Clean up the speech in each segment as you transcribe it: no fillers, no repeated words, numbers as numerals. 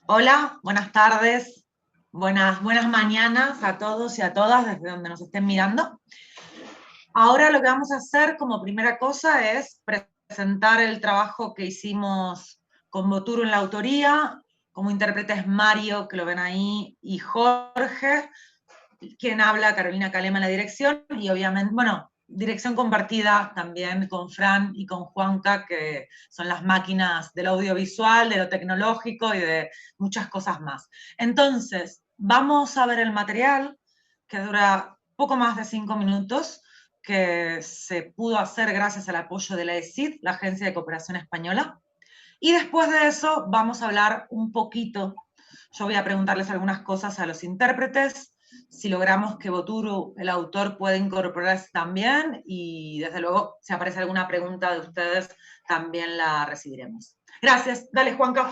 Hola, buenas tardes, buenas mañanas a todos y a todas desde donde nos estén mirando. Ahora lo que vamos a hacer como primera cosa es presentar el trabajo que hicimos con Boturo en la autoría, como intérpretes Mario, que lo ven ahí, y Jorge, quien habla, Carolina Calema en la dirección, y obviamente, bueno, dirección compartida también con Fran y con Juanca, que son las máquinas del audiovisual, de lo tecnológico y de muchas cosas más. Entonces, vamos a ver el material, que dura poco más de 5 minutos, que se pudo hacer gracias al apoyo de la ESID, la Agencia de Cooperación Española. Y después de eso vamos a hablar un poquito. Yo voy a preguntarles algunas cosas a los intérpretes, si logramos que Boturo, el autor, pueda incorporarse también, y desde luego, si aparece alguna pregunta de ustedes, también la recibiremos. Gracias. Dale, Juanca.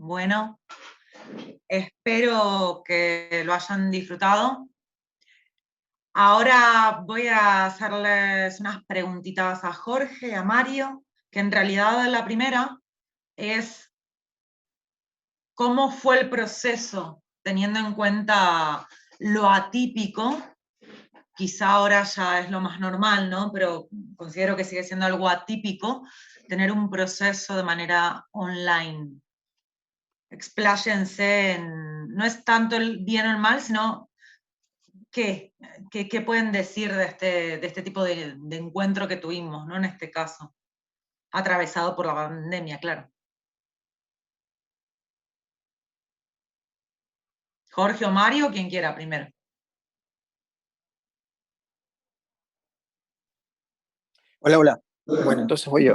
Bueno, espero que lo hayan disfrutado. Ahora voy a hacerles unas preguntitas a Jorge y a Mario, que en realidad la primera es ¿cómo fue el proceso teniendo en cuenta lo atípico? Quizá ahora ya es lo más normal, ¿no? Pero considero que sigue siendo algo atípico tener un proceso de manera online. Expláyense en, no es tanto el bien o el mal, sino qué, qué pueden decir de este tipo de encuentro que tuvimos, ¿no? En este caso, atravesado por la pandemia, claro. Jorge o Mario, quien quiera primero. Hola, hola. Bueno, entonces voy yo.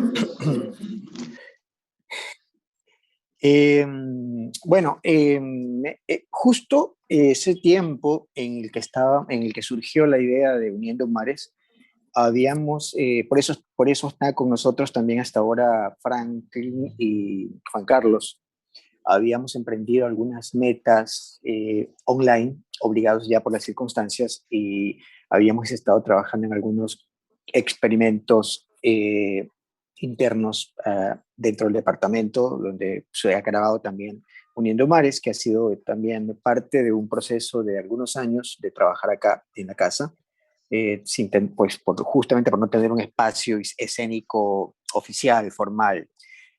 Justo ese tiempo en el que en el que surgió la idea de Uniendo Mares, habíamos, por eso está con nosotros también hasta ahora Franklin y Juan Carlos. Habíamos emprendido algunas metas online, obligados ya por las circunstancias, y habíamos estado trabajando en algunos experimentos internos dentro del departamento, donde se ha grabado también Uniendo Mares, que ha sido también parte de un proceso de algunos años de trabajar acá en la casa, pues justamente por no tener un espacio escénico oficial, formal.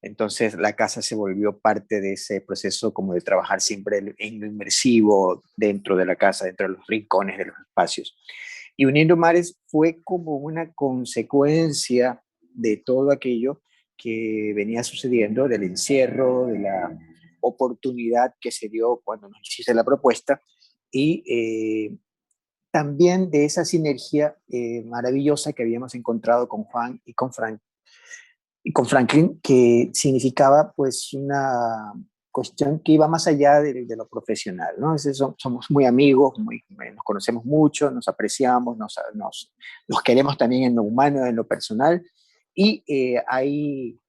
Entonces la casa se volvió parte de ese proceso como de trabajar siempre en lo inmersivo dentro de la casa, dentro de los rincones de los espacios. Y Uniendo Mares fue como una consecuencia de todo aquello que venía sucediendo, del encierro, de la oportunidad que se dio cuando nos hiciste la propuesta y también de esa sinergia maravillosa que habíamos encontrado con Juan y con Franklin, que significaba pues una cuestión que iba más allá de lo profesional, ¿no? Somos muy amigos, nos conocemos mucho, nos apreciamos, nos queremos también en lo humano, en lo personal, y hay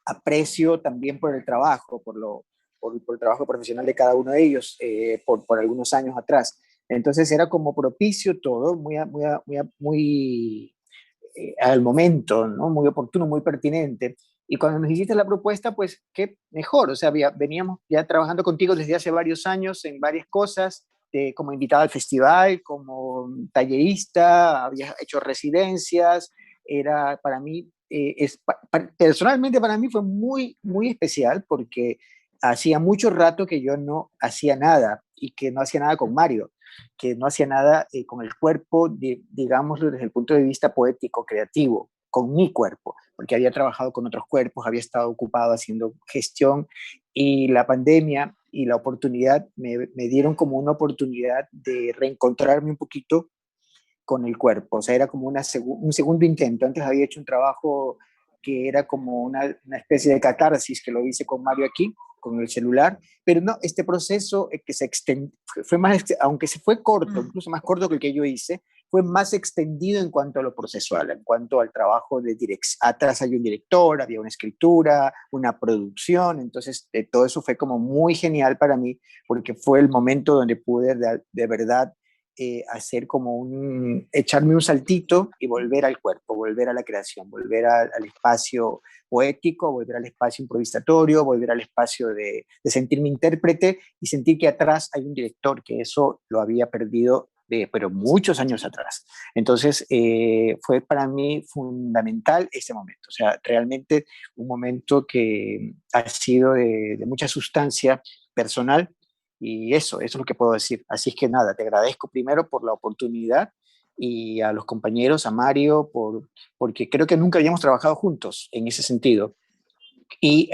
aprecio también por el trabajo, por el trabajo profesional de cada uno de ellos, por algunos años atrás. Entonces era como propicio todo, muy al momento, ¿no? Muy oportuno, muy pertinente. Y cuando nos hiciste la propuesta, pues qué mejor, o sea, veníamos ya trabajando contigo desde hace varios años en varias cosas, como invitada al festival, como tallerista, habías hecho residencias, era para mí, personalmente para mí fue muy especial porque hacía mucho rato que yo no hacía nada y que no hacía nada con Mario, que no hacía nada con el cuerpo, digámoslo desde el punto de vista poético, creativo, con mi cuerpo, porque había trabajado con otros cuerpos, había estado ocupado haciendo gestión y la pandemia y la oportunidad me dieron como una oportunidad de reencontrarme un poquito con el cuerpo, o sea, era como un segundo intento. Antes había hecho un trabajo que era como una especie de catarsis que lo hice con Mario aquí, con el celular, pero no, este proceso que se extendió, fue más, aunque se fue corto, incluso más corto que el que yo hice, fue más extendido en cuanto a lo procesual, en cuanto al trabajo de dirección. Atrás hay un director, había una escritura, una producción, entonces todo eso fue como muy genial para mí, porque fue el momento donde pude de verdad hacer como echarme un saltito y volver al cuerpo, volver a la creación, volver al espacio poético, volver al espacio improvisatorio, volver al espacio de sentirme intérprete y sentir que atrás hay un director, que eso lo había perdido pero muchos años atrás. Entonces, fue para mí fundamental ese momento, o sea, realmente un momento que ha sido de mucha sustancia personal y eso es lo que puedo decir. Así es que nada, te agradezco primero por la oportunidad y a los compañeros, a Mario, porque creo que nunca habíamos trabajado juntos en ese sentido. Y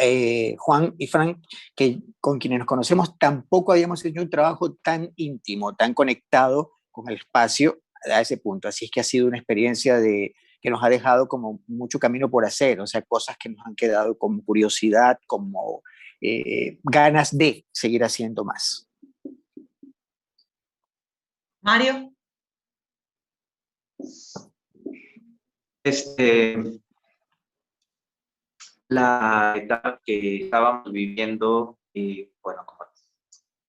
Juan y Frank, que con quienes nos conocemos, tampoco habíamos hecho un trabajo tan íntimo, tan conectado con el espacio a ese punto. Así es que ha sido una experiencia que nos ha dejado como mucho camino por hacer, o sea, cosas que nos han quedado como curiosidad, como ganas de seguir haciendo más. Mario. La etapa que estábamos viviendo y bueno, como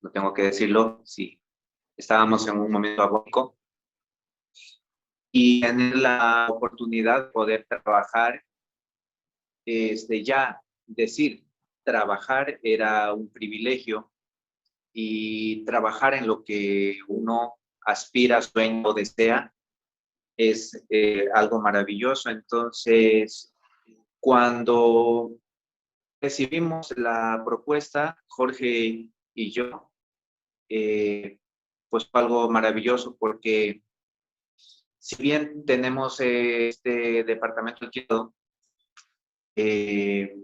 no tengo que decirlo, sí, estábamos en un momento agónico y tener la oportunidad de poder trabajar, ya decir, trabajar era un privilegio y trabajar en lo que uno aspira, sueña o desea es algo maravilloso. Entonces, cuando recibimos la propuesta, Jorge y yo, pues fue algo maravilloso porque si bien tenemos este departamento alquilado, eh,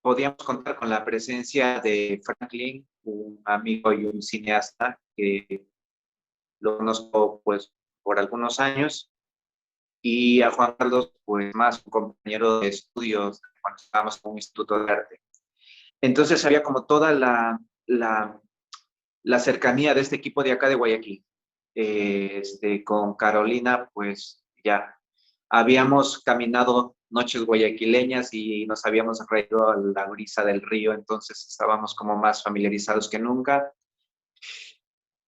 podíamos contar con la presencia de Franklin, un amigo y un cineasta que lo conozco pues por algunos años, y a Juan Carlos pues más un compañero de estudios cuando estábamos en un instituto de arte. Entonces había como toda la cercanía de este equipo de acá de Guayaquil. Con Carolina, pues ya habíamos caminado noches guayaquileñas y nos habíamos reído a la brisa del río, entonces estábamos como más familiarizados que nunca.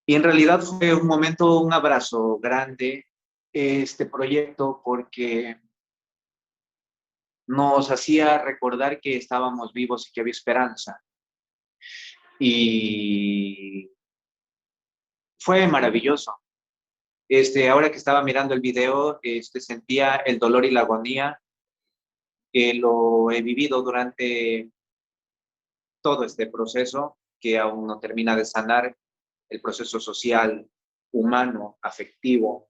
Y en realidad fue un momento, un abrazo grande este proyecto porque nos hacía recordar que estábamos vivos y que había esperanza. Y fue maravilloso. Ahora que estaba mirando el video, sentía el dolor y la agonía que lo he vivido durante todo este proceso, que aún no termina de sanar, el proceso social, humano, afectivo,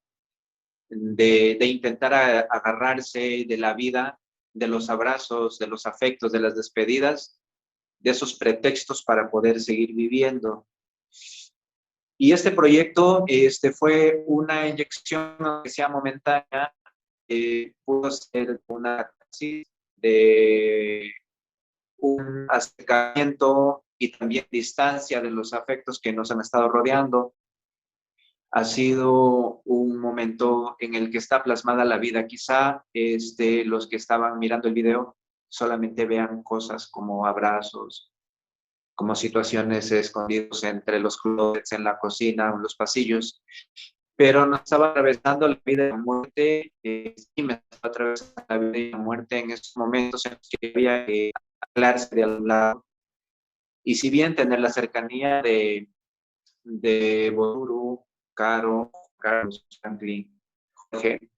de intentar agarrarse de la vida, de los abrazos, de los afectos, de las despedidas, de esos pretextos para poder seguir viviendo. Y este proyecto fue una inyección, aunque sea momentánea, pudo ser una tesis de un acercamiento y también distancia de los afectos que nos han estado rodeando. Ha sido un momento en el que está plasmada la vida. Quizá los que estaban mirando el video solamente vean cosas como abrazos, como situaciones escondidos entre los closets, en la cocina, en los pasillos, pero nos estaba atravesando la vida y la muerte, sí me estaba atravesando la vida y la muerte en esos momentos en los que había que hablarse de algún lado. Y si bien tener la cercanía de Boduru, Caro, Carlos, Franklin, Jorge,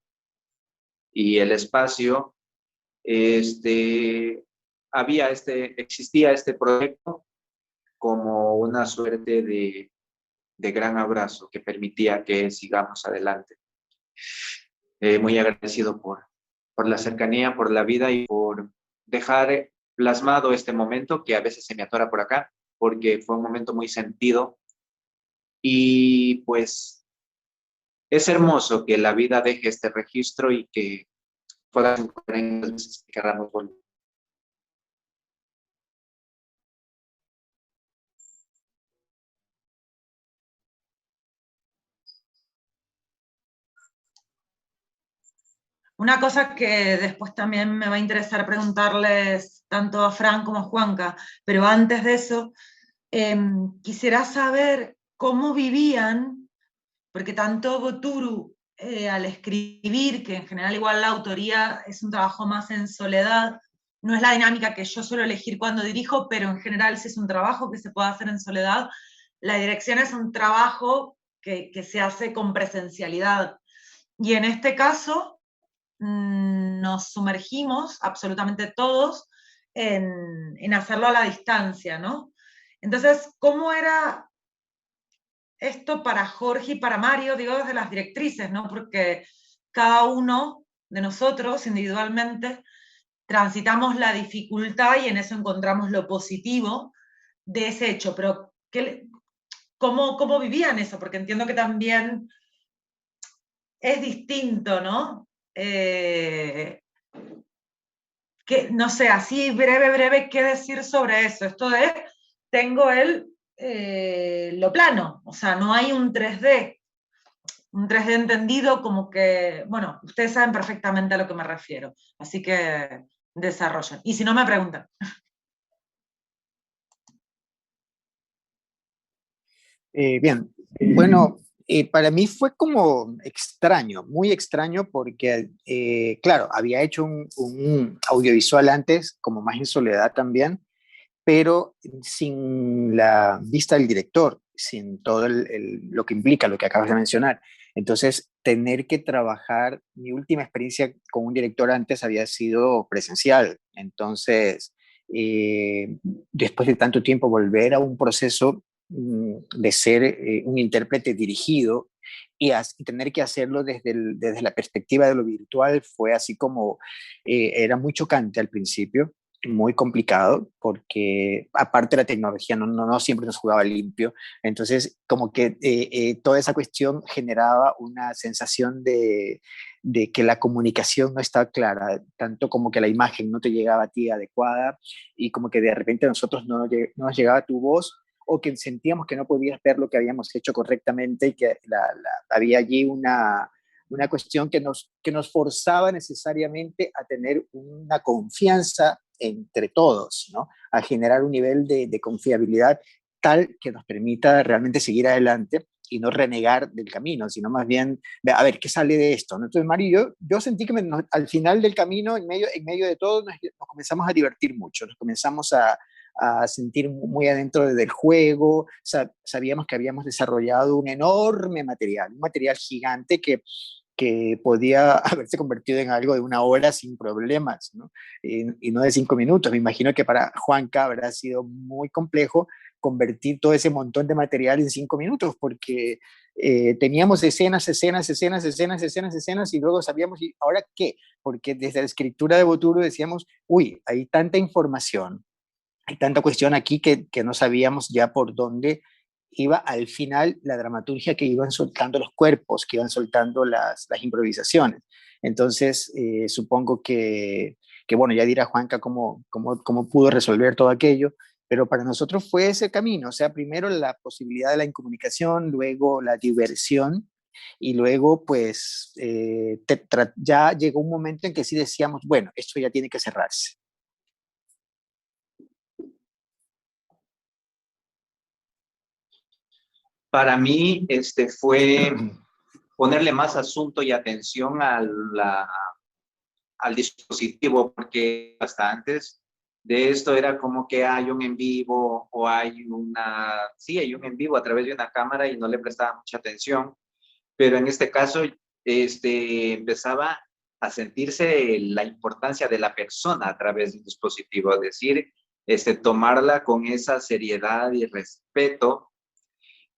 y el espacio, existía este proyecto como una suerte de gran abrazo que permitía que sigamos adelante. Muy agradecido por la cercanía, por la vida y por dejar plasmado este momento que a veces se me atora por acá, porque fue un momento muy sentido y pues es hermoso que la vida deje este registro y que puedas encontrar en las veces que queramos volver. Una cosa que después también me va a interesar preguntarles tanto a Fran como a Juanca, pero antes de eso, quisiera saber cómo vivían, porque tanto Boturu al escribir, que en general igual la autoría es un trabajo más en soledad, no es la dinámica que yo suelo elegir cuando dirijo, pero en general si es un trabajo que se puede hacer en soledad, la dirección es un trabajo que se hace con presencialidad. Y en este caso nos sumergimos absolutamente todos en hacerlo a la distancia, ¿no? Entonces, ¿cómo era esto para Jorge y para Mario, digo, desde las directrices, ¿no? Porque cada uno de nosotros individualmente transitamos la dificultad y en eso encontramos lo positivo de ese hecho, pero ¿cómo vivían eso? Porque entiendo que también es distinto, ¿no? No sé, así breve, ¿qué decir sobre eso? Esto de, tengo lo plano, o sea, no hay un 3D entendido como que, bueno, ustedes saben perfectamente a lo que me refiero, así que desarrollen. Y si no, me preguntan. Bien, bueno, para mí fue como extraño, muy extraño porque, claro, había hecho un audiovisual antes, como Más en Soledad también, pero sin la vista del director, sin todo lo que implica, lo que acabas de mencionar. Entonces, tener que trabajar, mi última experiencia con un director antes había sido presencial. Entonces, después de tanto tiempo, volver a un proceso de ser un intérprete dirigido y tener que hacerlo desde la perspectiva de lo virtual fue así como, era muy chocante al principio, muy complicado porque aparte la tecnología no siempre nos jugaba limpio, entonces como que toda esa cuestión generaba una sensación de que la comunicación no estaba clara, tanto como que la imagen no te llegaba a ti adecuada y como que de repente a nosotros no nos llegaba tu voz o que sentíamos que no podías ver lo que habíamos hecho correctamente y que había allí una cuestión que nos forzaba necesariamente a tener una confianza entre todos, ¿no? A generar un nivel de confiabilidad tal que nos permita realmente seguir adelante y no renegar del camino, sino más bien, a ver, ¿qué sale de esto? ¿No? Entonces, Mario, yo sentí que al final del camino, en medio de todo, nos comenzamos a divertir mucho, nos comenzamos a sentir muy adentro del juego, sabíamos que habíamos desarrollado un enorme material, un material gigante que podía haberse convertido en algo de una hora sin problemas, ¿no? Y no de 5 minutos. Me imagino que para Juanca habrá sido muy complejo convertir todo ese montón de material en 5 minutos, porque teníamos escenas, y luego sabíamos, ¿y ahora qué? Porque desde la escritura de Boturo decíamos, uy, hay tanta información, hay tanta cuestión aquí que no sabíamos ya por dónde iba al final la dramaturgia que iban soltando los cuerpos, que iban soltando las improvisaciones. Entonces, supongo bueno, ya dirá Juanca cómo pudo resolver todo aquello, pero para nosotros fue ese camino, o sea, primero la posibilidad de la incomunicación, luego la diversión, y luego pues ya llegó un momento en que sí decíamos, bueno, esto ya tiene que cerrarse. Para mí, fue ponerle más asunto y atención al dispositivo, porque hasta antes de esto era como que hay un en vivo o sí, hay un en vivo a través de una cámara y no le prestaba mucha atención, pero en este caso, empezaba a sentirse la importancia de la persona a través de un dispositivo, es decir, tomarla con esa seriedad y respeto,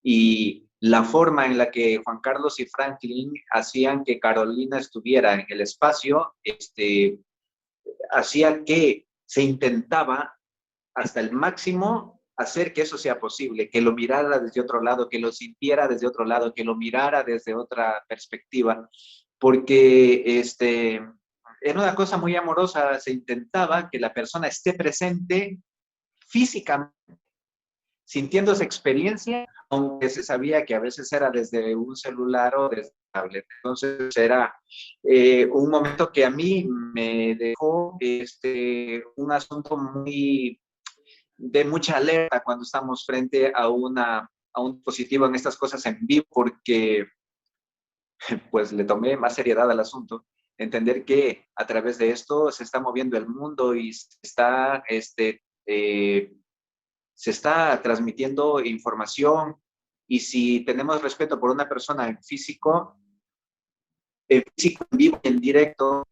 y la forma en la que Juan Carlos y Franklin hacían que Carolina estuviera en el espacio, hacía que se intentaba hasta el máximo hacer que eso sea posible, que lo mirara desde otro lado, que lo sintiera desde otro lado, que lo mirara desde otra perspectiva, porque era una cosa muy amorosa, se intentaba que la persona esté presente físicamente, sintiendo esa experiencia, aunque se sabía que a veces era desde un celular o desde tablet. Entonces era un momento que a mí me dejó un asunto de mucha alerta cuando estamos frente a un dispositivo en estas cosas en vivo, porque pues le tomé más seriedad al asunto. Entender que a través de esto se está moviendo el mundo y se está transmitiendo información, y si tenemos respeto por una persona en físico, en vivo, en directo,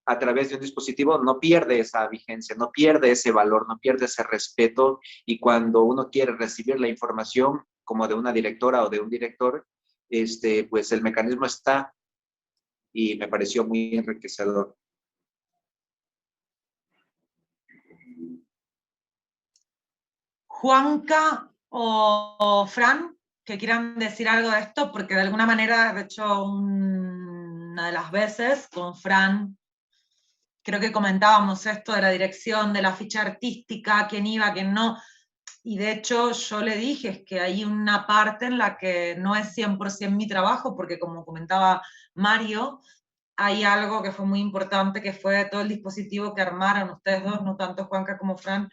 a través de un dispositivo, no pierde esa vigencia, no pierde ese valor, no pierde ese respeto, y cuando uno quiere recibir la información como de una directora o de un director, pues el mecanismo está, y me pareció muy enriquecedor. Juanca o Fran, que quieran decir algo de esto, porque de alguna manera, de hecho, una de las veces con Fran, creo que comentábamos esto de la dirección, de la ficha artística, quién iba, quién no, y de hecho yo le dije es que hay una parte en la que no es 100% mi trabajo, porque como comentaba Mario, hay algo que fue muy importante, que fue todo el dispositivo que armaron ustedes dos, no tanto Juanca como Fran,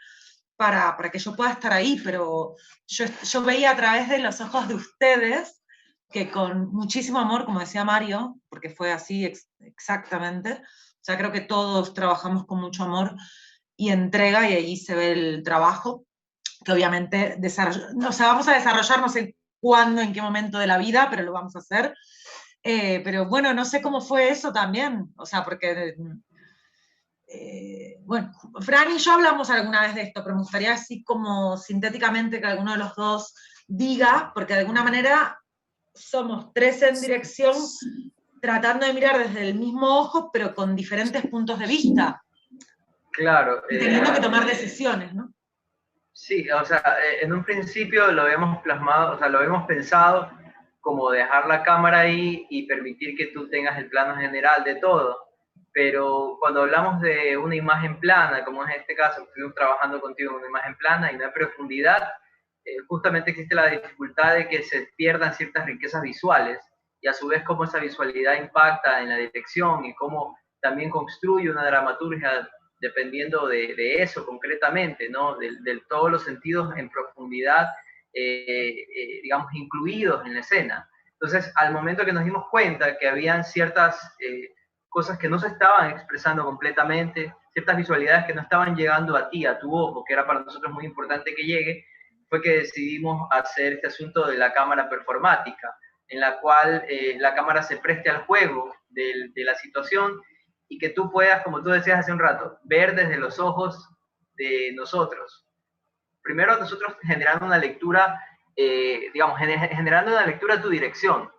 para que yo pueda estar ahí, pero yo veía a través de los ojos de ustedes que con muchísimo amor, como decía Mario, porque fue así exactamente, o sea, creo que todos trabajamos con mucho amor y entrega, y ahí se ve el trabajo, que obviamente o sea, vamos a desarrollar, no sé cuándo, en qué momento de la vida, pero lo vamos a hacer. Pero bueno, no sé cómo fue eso también, o sea, porque, bueno, Fran y yo hablamos alguna vez de esto, pero me gustaría así como sintéticamente que alguno de los dos diga, porque de alguna manera somos tres en dirección tratando de mirar desde el mismo ojo, pero con diferentes puntos de vista. Claro. Y teniendo que tomar decisiones, ¿no? Sí, o sea, en un principio lo hemos plasmado, o sea, lo hemos pensado como dejar la cámara ahí y permitir que tú tengas el plano general de todo. Pero cuando hablamos de una imagen plana, como en este caso, estuvimos trabajando contigo en una imagen plana y no hay profundidad, justamente existe la dificultad de que se pierdan ciertas riquezas visuales y a su vez cómo esa visualidad impacta en la dirección y cómo también construye una dramaturgia dependiendo de eso concretamente, ¿no? De todos los sentidos en profundidad, digamos, incluidos en la escena. Entonces, al momento que nos dimos cuenta que habían ciertas cosas que no se estaban expresando completamente, ciertas visualidades que no estaban llegando a ti, a tu ojo, que era para nosotros muy importante que llegue, fue que decidimos hacer este asunto de la cámara performática, en la cual la cámara se preste al juego de la situación y que tú puedas, como tú decías hace un rato, ver desde los ojos de nosotros. Primero nosotros generando una lectura, digamos, generando una lectura a tu dirección,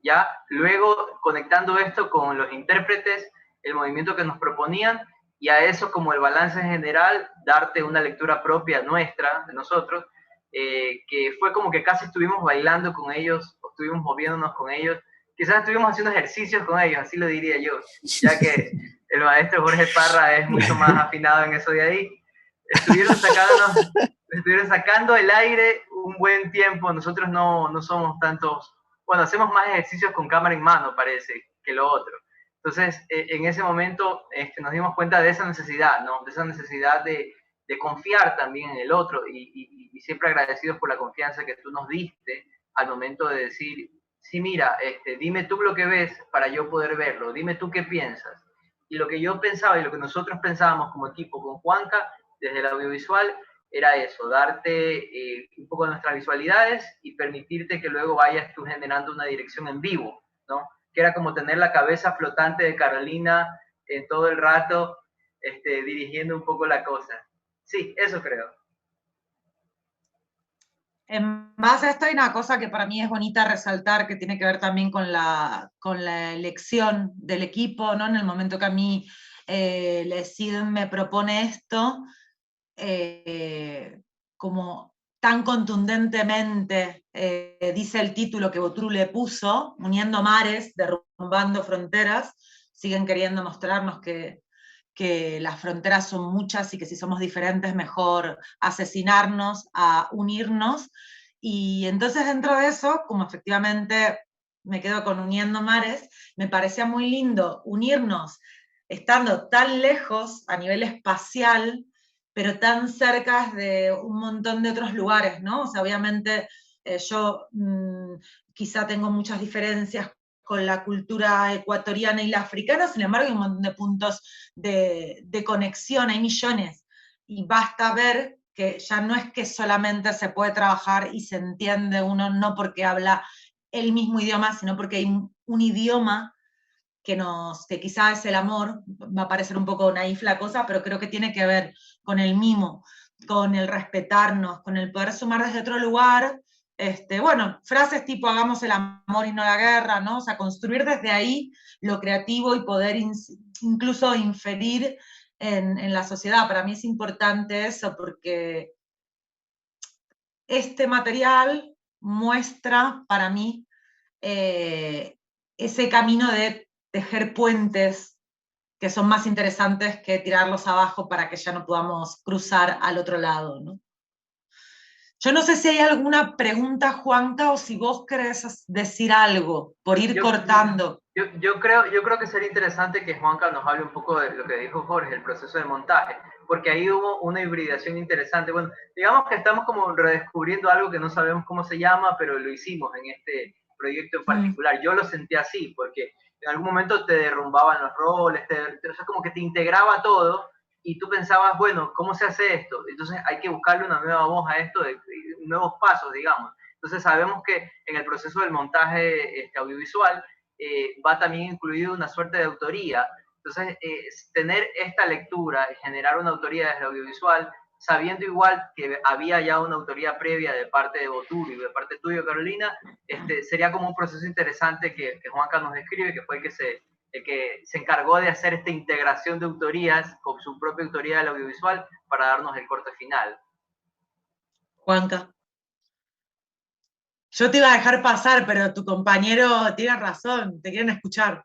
¿ya? Luego conectando esto con los intérpretes, el movimiento que nos proponían, y a eso como el balance general, darte una lectura propia nuestra, de nosotros, que fue como que casi estuvimos bailando con ellos, o estuvimos moviéndonos con ellos, quizás estuvimos haciendo ejercicios con ellos, así lo diría yo, ya que el maestro Jorge Parra es mucho más afinado en eso de ahí. Estuvieron sacando el aire un buen tiempo, nosotros no somos tantos, bueno, hacemos más ejercicios con cámara en mano, parece, que lo otro. Entonces, en ese momento nos dimos cuenta de esa necesidad, ¿no? De esa necesidad de confiar también en el otro y siempre agradecidos por la confianza que tú nos diste al momento de decir, sí, mira, dime tú lo que ves para yo poder verlo, dime tú qué piensas. Y lo que yo pensaba y lo que nosotros pensábamos como equipo con Juanca, desde el audiovisual, era eso, darte un poco de nuestras visualidades y permitirte que luego vayas tú generando una dirección en vivo, ¿no? Que era como tener la cabeza flotante de Carolina en todo el rato, dirigiendo un poco la cosa. Sí, eso creo. En base a esto hay una cosa que para mí es bonita resaltar, que tiene que ver también con la elección del equipo, ¿no? En el momento que a mí Cid me propone esto, como tan contundentemente dice el título que Botru le puso, uniendo mares, derrumbando fronteras, siguen queriendo mostrarnos que las fronteras son muchas y que si somos diferentes mejor asesinarnos a unirnos. Y entonces dentro de eso, como efectivamente me quedo con uniendo mares, me parecía muy lindo unirnos estando tan lejos a nivel espacial, pero tan cerca de un montón de otros lugares, ¿no? O sea, obviamente yo quizá tengo muchas diferencias con la cultura ecuatoriana y la africana, sin embargo hay un montón de puntos de conexión, hay millones, y basta ver que ya no es que solamente se puede trabajar y se entiende uno no porque habla el mismo idioma, sino porque hay un idioma que quizás es el amor, va a parecer un poco naif la cosa, pero creo que tiene que ver con el mimo, con el respetarnos, con el poder sumar desde otro lugar. Bueno, frases tipo hagamos el amor y no la guerra, ¿no? O sea, construir desde ahí lo creativo y poder incluso inferir en la sociedad. Para mí es importante eso porque este material muestra para mí ese camino de tejer puentes que son más interesantes que tirarlos abajo para que ya no podamos cruzar al otro lado, ¿no? Yo no sé si hay alguna pregunta, Juanca, o si vos querés decir algo, por ir cortando. Yo creo que sería interesante que Juanca nos hable un poco de lo que dijo Jorge, el proceso de montaje. porque ahí hubo una hibridación interesante. Bueno, digamos que estamos como redescubriendo algo que no sabemos cómo se llama, pero lo hicimos en este proyecto en particular. Yo lo sentí así, porque en algún momento te derrumbaban los roles, o sea, como que te integraba todo, y tú pensabas, bueno, ¿cómo se hace esto? Entonces hay que buscarle una nueva voz a esto, de nuevos pasos, digamos. Entonces sabemos que en el proceso del montaje audiovisual va también incluido una suerte de autoría. Entonces, tener esta lectura, generar una autoría desde el audiovisual, sabiendo igual que había ya una autoría previa de parte de Boturo y de parte tuya, Carolina, sería como un proceso interesante que Juanca nos describe, que fue el que se encargó de hacer esta integración de autorías con su propia autoría del audiovisual para darnos el corte final. Juanca. Yo te iba a dejar pasar, pero tu compañero tiene razón, te quieren escuchar.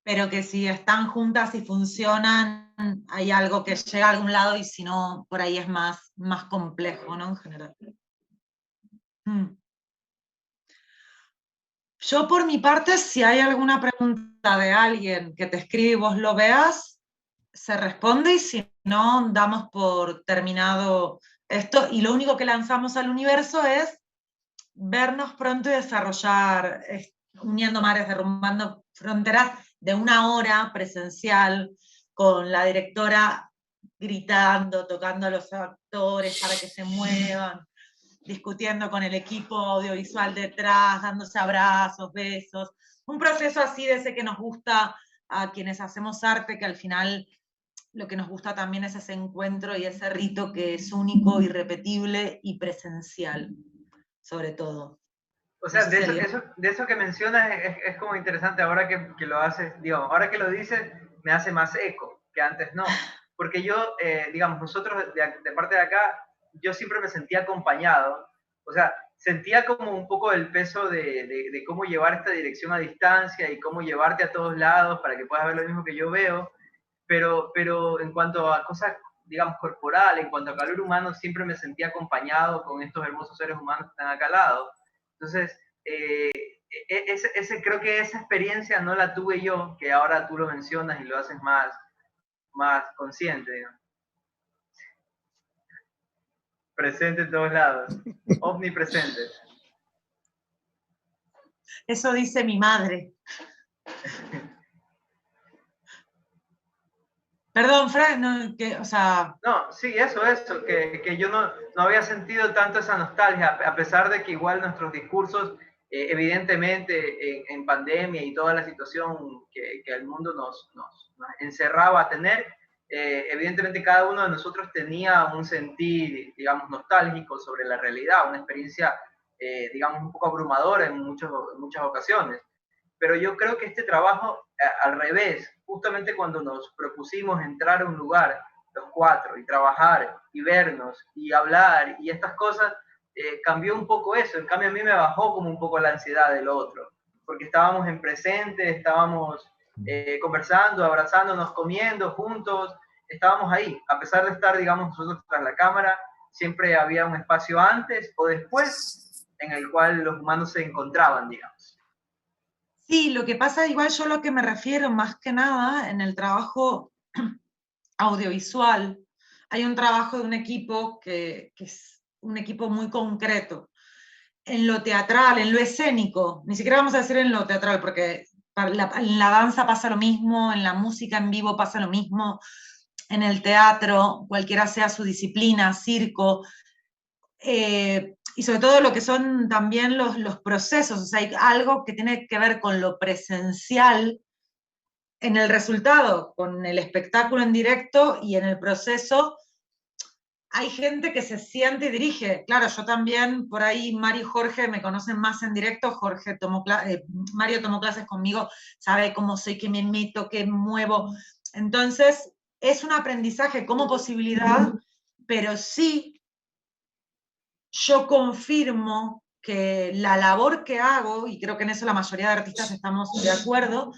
Pero que si están juntas y funcionan, hay algo que llega a algún lado y si no, por ahí es más complejo, ¿no? En general. Yo por mi parte, si hay alguna pregunta de alguien que te escribe y vos lo veas, se responde y si no, damos por terminado esto y lo único que lanzamos al universo es vernos pronto y desarrollar Uniendo Mares, Derrumbando Fronteras, de 1 hora presencial, con la directora gritando, tocando a los actores para que se muevan, discutiendo con el equipo audiovisual detrás, dándose abrazos, besos. Un proceso así de ese que nos gusta a quienes hacemos arte, que al final lo que nos gusta también es ese encuentro y ese rito que es único, irrepetible y presencial, sobre todo. O sea, de eso que mencionas es como interesante ahora que lo haces, digamos, ahora que lo dices, me hace más eco, que antes no. Porque yo, digamos, nosotros de parte de acá, yo siempre me sentía acompañado, o sea, sentía como un poco el peso de cómo llevar esta dirección a distancia y cómo llevarte a todos lados para que puedas ver lo mismo que yo veo, pero en cuanto a cosas, digamos, corporales, en cuanto a calor humano, siempre me sentía acompañado con estos hermosos seres humanos que están acá al lado. Entonces, creo que esa experiencia no la tuve yo, que ahora tú lo mencionas y lo haces más consciente, digamos. Presente en todos lados, omnipresente. Eso dice mi madre. Perdón, Fran, no, o sea... No, sí, eso, que yo no había sentido tanto esa nostalgia, a pesar de que igual nuestros discursos, evidentemente en pandemia y toda la situación que el mundo nos encerraba a tener, evidentemente cada uno de nosotros tenía un sentir, digamos, nostálgico sobre la realidad, una experiencia, digamos, un poco abrumadora en muchas ocasiones. Pero yo creo que este trabajo, al revés, justamente cuando nos propusimos entrar a un lugar, los cuatro, y trabajar, y vernos, y hablar, y estas cosas, cambió un poco eso. En cambio, a mí me bajó como un poco la ansiedad del otro, porque estábamos en presente, estábamos conversando, abrazándonos, comiendo juntos, estábamos ahí. A pesar de estar, digamos, nosotros tras la cámara, siempre había un espacio antes o después en el cual los humanos se encontraban, digamos. Sí, lo que pasa, igual yo lo que me refiero más que nada en el trabajo audiovisual, hay un trabajo de un equipo que es un equipo muy concreto. En lo teatral, en lo escénico, ni siquiera vamos a decir en lo teatral, porque en la danza pasa lo mismo, en la música en vivo pasa lo mismo, en el teatro, cualquiera sea su disciplina, circo, y sobre todo lo que son también los procesos, o sea, hay algo que tiene que ver con lo presencial en el resultado, con el espectáculo en directo y en el proceso. Hay gente que se siente y dirige. Claro, yo también, por ahí Mario y Jorge me conocen más en directo. Mario tomó clases conmigo, sabe cómo soy, que me meto, que muevo. Entonces, es un aprendizaje como posibilidad, pero sí yo confirmo que la labor que hago, y creo que en eso la mayoría de artistas estamos de acuerdo,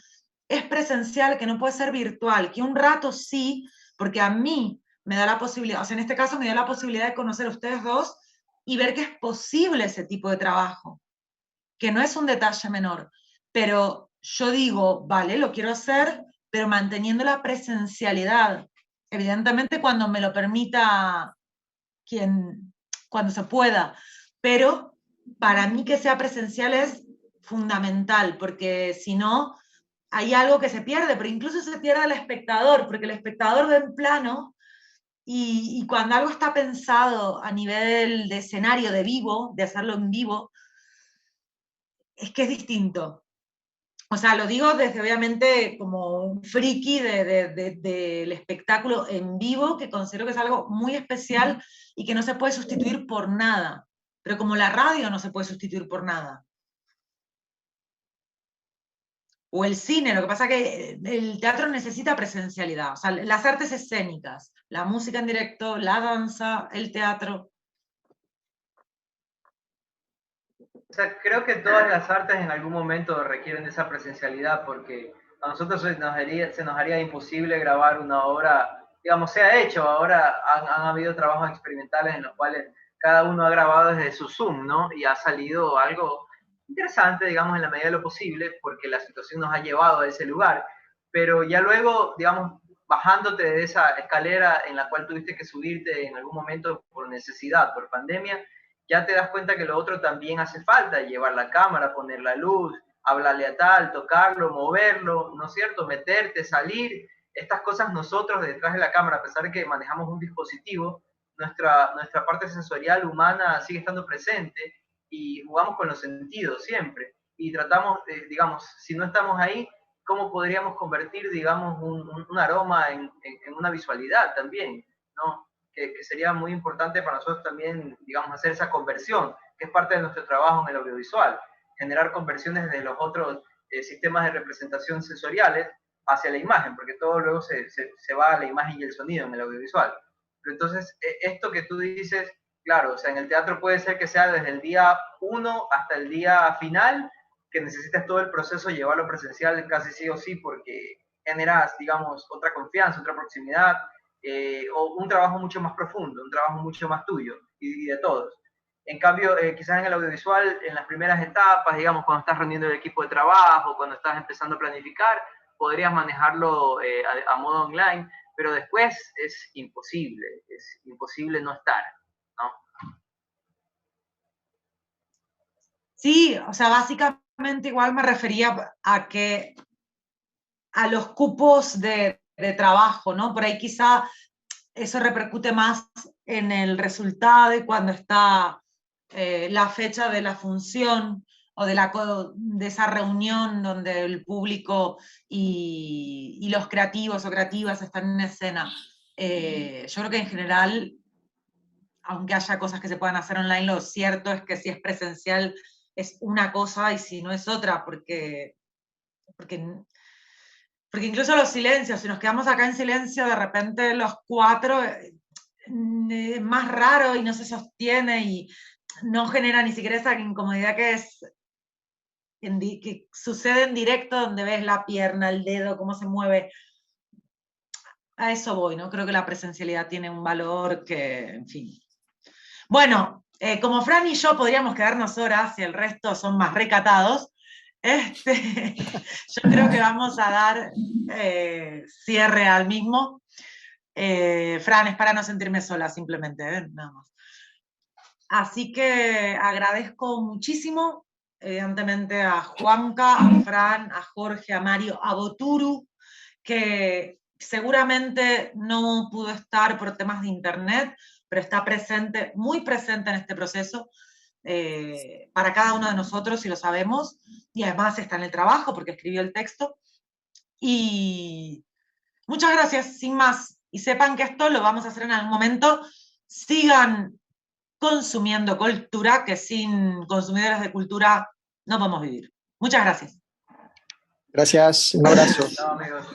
es presencial, que no puede ser virtual, que un rato sí, porque a mí me da la posibilidad, o sea, en este caso me da la posibilidad de conocer a ustedes dos y ver que es posible ese tipo de trabajo, que no es un detalle menor, pero yo digo, vale, lo quiero hacer, pero manteniendo la presencialidad, evidentemente cuando me lo permita cuando se pueda, pero para mí que sea presencial es fundamental, porque si no, hay algo que se pierde, pero incluso se pierde el espectador, porque el espectador ve en plano y cuando algo está pensado a nivel de escenario, de vivo, de hacerlo en vivo, es que es distinto. O sea, lo digo desde obviamente como un friki del espectáculo en vivo, que considero que es algo muy especial y que no se puede sustituir por nada. Pero como la radio no se puede sustituir por nada. O el cine, lo que pasa es que el teatro necesita presencialidad. O sea, las artes escénicas, la música en directo, la danza, el teatro. O sea, creo que todas las artes en algún momento requieren de esa presencialidad porque a nosotros se nos haría imposible grabar una obra, digamos, se ha hecho, ahora han habido trabajos experimentales en los cuales cada uno ha grabado desde su Zoom, ¿no? Y ha salido algo interesante, digamos, en la medida de lo posible, porque la situación nos ha llevado a ese lugar. Pero ya luego, digamos, bajándote de esa escalera en la cual tuviste que subirte en algún momento por necesidad, por pandemia, ya te das cuenta que lo otro también hace falta, llevar la cámara, poner la luz, hablarle a tal, tocarlo, moverlo, ¿no es cierto? Meterte, salir, estas cosas nosotros detrás de la cámara, a pesar de que manejamos un dispositivo, nuestra parte sensorial humana sigue estando presente y jugamos con los sentidos siempre. Y tratamos, digamos, si no estamos ahí, ¿cómo podríamos convertir, digamos, un aroma en una visualidad también, ¿no? Que sería muy importante para nosotros también, digamos, hacer esa conversión, que es parte de nuestro trabajo en el audiovisual, generar conversiones de los otros sistemas de representación sensoriales hacia la imagen, porque todo luego se va a la imagen y el sonido en el audiovisual. Pero entonces, esto que tú dices, claro, o sea, en el teatro puede ser que sea desde el día 1 hasta el día final, que necesites todo el proceso llevarlo presencial casi sí o sí, porque generas, digamos, otra confianza, otra proximidad, o un trabajo mucho más profundo, un trabajo mucho más tuyo y de todos. En cambio, quizás en el audiovisual, en las primeras etapas, digamos, cuando estás reuniendo el equipo de trabajo, cuando estás empezando a planificar, podrías manejarlo a modo online, pero después es imposible no estar, ¿no? Sí, o sea, básicamente igual me refería a los cupos de trabajo, ¿no? Por ahí quizá eso repercute más en el resultado y cuando está la fecha de la función o de esa reunión donde el público y los creativos o creativas están en escena. Yo creo que en general, aunque haya cosas que se puedan hacer online, lo cierto es que si es presencial es una cosa y si no es otra, porque incluso los silencios, si nos quedamos acá en silencio, de repente los cuatro, es más raro y no se sostiene y no genera ni siquiera esa incomodidad que sucede en directo, donde ves la pierna, el dedo, cómo se mueve. A eso voy, ¿no? Creo que la presencialidad tiene un valor que, en fin. Bueno, como Fran y yo podríamos quedarnos horas y el resto son más recatados, yo creo que vamos a dar cierre al mismo. Fran, es para no sentirme sola, simplemente, nada más. Así que agradezco muchísimo, evidentemente, a Juanca, a Fran, a Jorge, a Mario, a Boturu, que seguramente no pudo estar por temas de internet, pero está presente, muy presente en este proceso, para cada uno de nosotros, y lo sabemos, y además está en el trabajo porque escribió el texto. Y muchas gracias, sin más. Y sepan que esto lo vamos a hacer en algún momento. Sigan consumiendo cultura, que sin consumidores de cultura no podemos vivir. Muchas gracias. Gracias, un abrazo. Chao, amigos.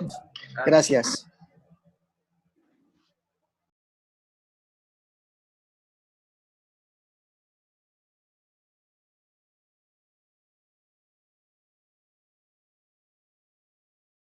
Gracias.